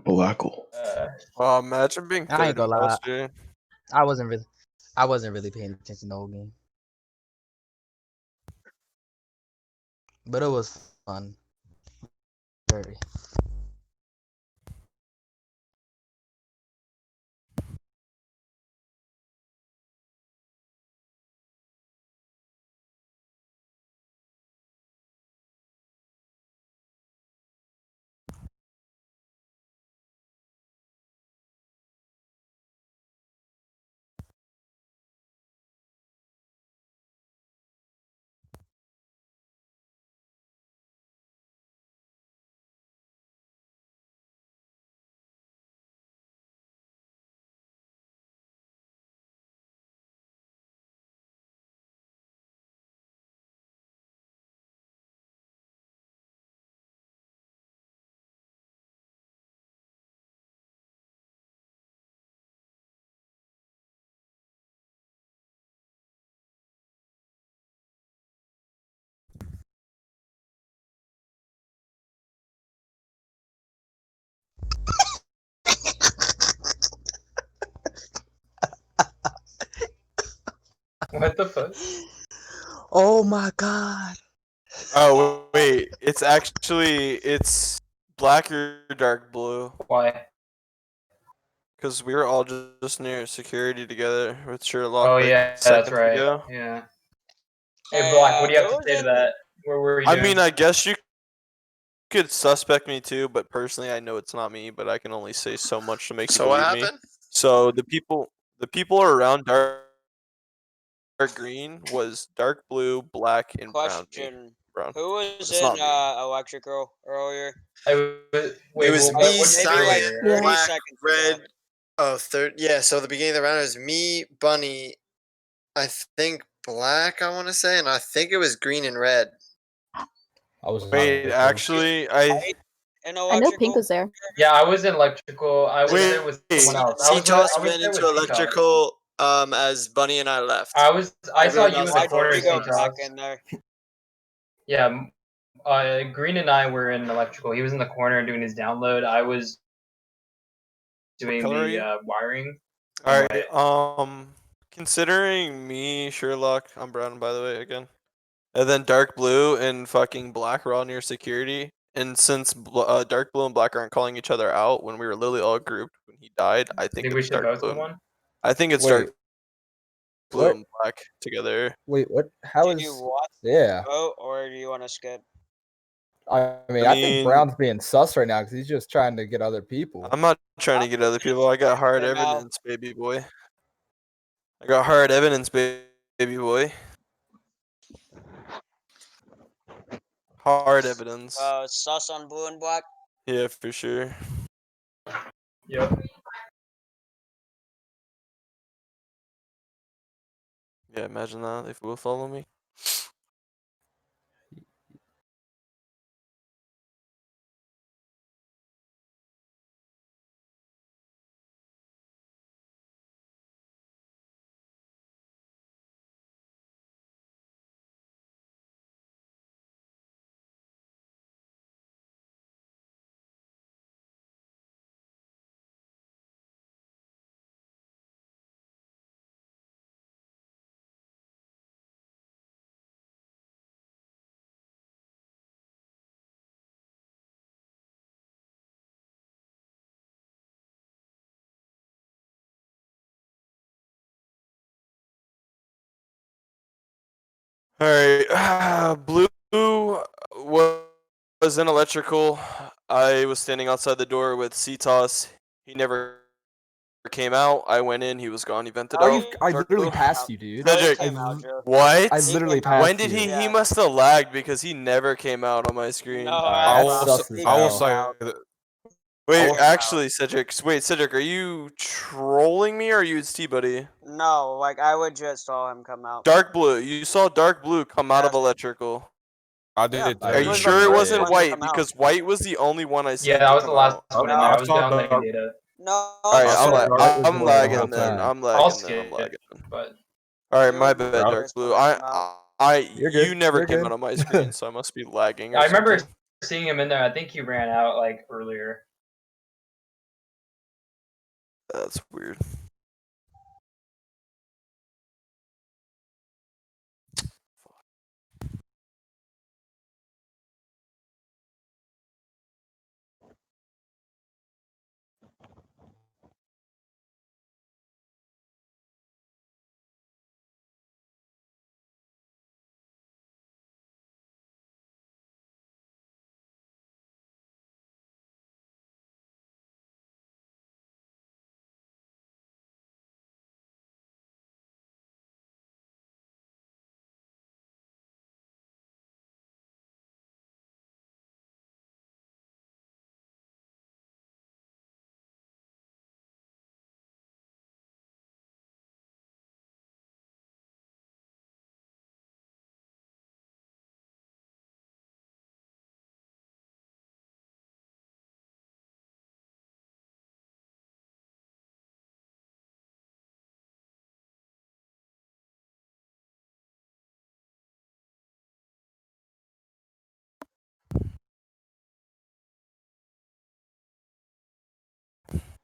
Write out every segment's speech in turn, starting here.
Blackael. Imagine being I ain't third gonna lie. imposter. I wasn't really paying attention the whole game. But it was fun. Very. What the fuck? Oh my god. Oh wait, it's black or dark blue. Why? Because we were all just near security together with Sherlock. Oh like yeah, that's seconds right. ago. Yeah. Hey Black, what do you have to say to that? What were you I doing? mean, I guess you could suspect me too, but personally, I know it's not me. But I can only say so much to make you So what believe me. happened? So the people around dark green was dark blue, black, and Question. brown. Who was It's in not me. electrical earlier? Wait, It was what- me, what- Maybe like Cyan, 30 Black, seconds Red. ago. Oh, third. Yeah. So the beginning of the round was me, Bunny. I think Black. I want to say, and I think it was Green and Red. I was Wait, actually, In I know Pink electrical? was there. Yeah, I was in electrical. I was Wait, there with someone else. I was C-Toss there went with into C-Toss. electrical as Bunny and I left. I saw Everyone you in else the had corner, Why'd you go C-Toss. back in there? Yeah, Green and I were in electrical. He was in the corner doing his download. I was doing color are you? the wiring. All right. Considering me, Sherlock, I'm brown by the way again, and then dark blue and fucking black were all near security. And since dark blue and black aren't calling each other out when we were literally all grouped when he died, I think Think we it's should dark vote blue. someone? I think it's Wait, dark blue what? and black together. Wait, what? How Do you is? want Yeah. to vote or do you want to skip? I mean, I think Brown's being sus right now because he's just trying to get other people. I'm not trying to get other people. I got hard Right now. evidence, baby boy. I got hard evidence, baby boy. Hard evidence. Sus on blue and black? Yeah, for sure. Yep. Yeah, imagine that if will follow me. All right, blue was in electrical. I was standing outside the door with C-Toss. He never came out. I went in. He was gone. He vented out. I Dark literally blue. passed you, dude. Cedric, Came out, Joe. what? I literally passed When did you. he? Yeah. He must have lagged because he never came out on my screen. No, That's sus as he hell. came out. Wait, came actually, Cedric. Wait, Cedric, are you trolling me or are you his T-buddy? No, like I would just saw him come out. Dark blue. You saw dark blue come out of electrical. I did. Yeah, Are you was sure the it first wasn't one to white? come out. Because white was the only one I seen. Yeah, that to was the come last out. one in there. I was downloading data. No. All right, I saw dark I'm blue lagging the then. whole I'm I'll lagging then. skip I'm lagging. but All right, You my were bad, the dark first blue. one to come out. You're You good. never You're came good. out on my screen, so I must be lagging. Or I remember something. seeing him in there. I think he ran out like earlier. that's weird.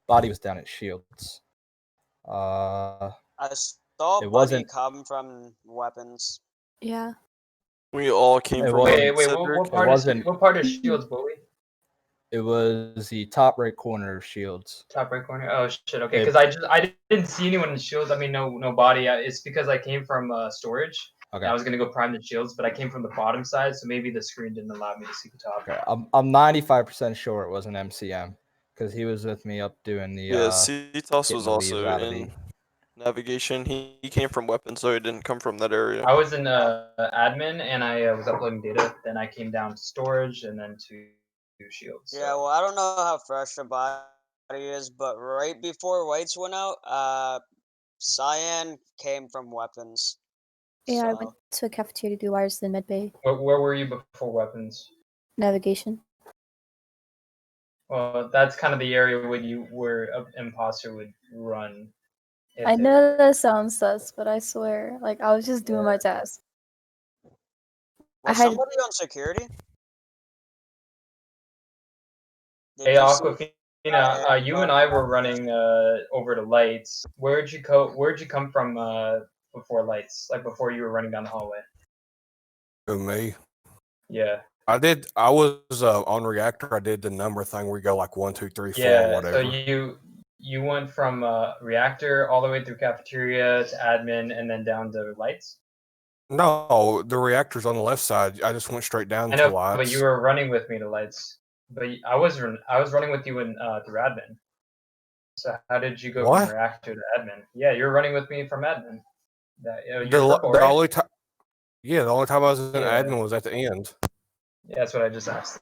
Body was down at Shields. I saw It Buddy wasn't- come from weapons. Yeah. We all came It from wasn't- Wait, Cedric. what part is wasn't- what part is Shields, bully? It was the top right corner of Shields. Top right corner. Oh shit. Okay, It- because I didn't see anyone in Shields. I mean, no body. It's because I came from storage. Okay. I was gonna go prime the Shields, but I came from the bottom side, so maybe the screen didn't allow me to see the top. Okay. I'm 95% sure it was an MCM because he was with me up doing the Yeah, Cetos getting was the leaves also out of in navigation. He came from weapons, so he didn't come from that area. I was in admin and I was uploading data. Then I came down to storage and then to Shields. Yeah, well, I don't know how fresh the body is, but right before Whites went out, Cyan came from weapons. Yeah, I So- went to a cafeteria to do wires in the med bay. Where were you before weapons? Navigation. Well, that's kind of the area where an imposter would run. if I they- know that sounds sus, but I swear, like I was just doing my task. I Was had- somebody on security? Did Hey, you see- Aquafina, you and I were running over to lights. Where'd you come from before lights? Like before you were running down the hallway? Who, me? Yeah. I was on reactor. I did the number thing where you go like 1, 2, 3, 4, Yeah. whatever. So you went from reactor all the way through cafeteria to admin and then down to lights. No, the reactor's on the left side. I just went straight down I to know, lights. but you were running with me to lights. But I was running with you in through admin. So how did you go What? from reactor to admin? Yeah, you were running with me from admin. You're the, purple, the right? only time. Yeah, the only time I was in Yeah. admin was at the end. Yeah, that's what I just asked.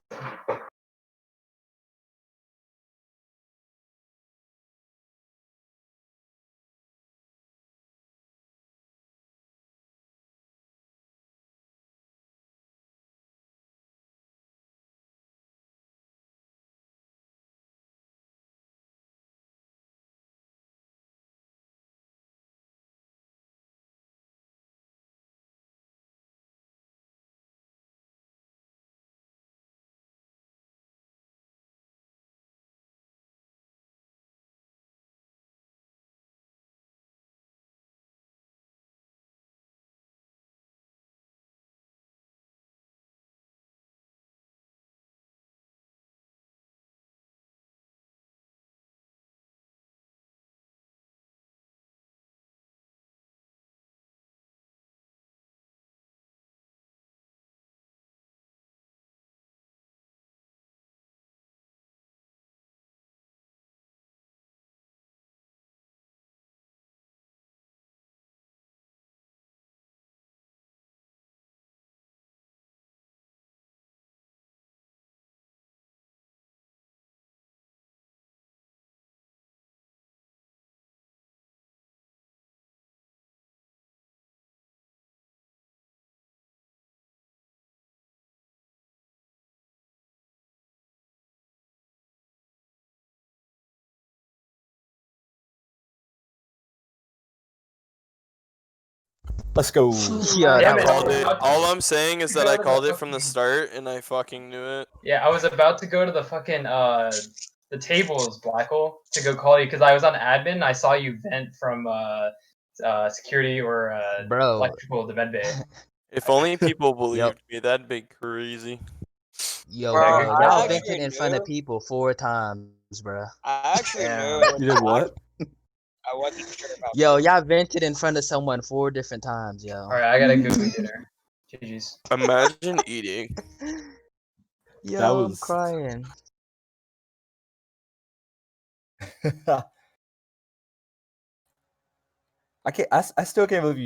Let's go. Yeah, Damn that it. was Called it. Fuck. All I'm saying is that Go I to called the it from the fucking- start, and I fucking knew it. Yeah, I was about to go to the fucking the tables, Blackael, to go call you because I was on admin. I saw you vent from security or Bro. electrical to med bay. If only people believed me, that'd be crazy. Yo, Bro, bro, good y'all call. vented in front of knew- people 4 times, bro. I actually Damn. knew. You did what? I wasn't sure about. Yo, y'all vented in front of someone 4 different times, yo. All right, I gotta go eat dinner. GG's. Imagine eating. Yo, That I'm was- crying. I still can't believe you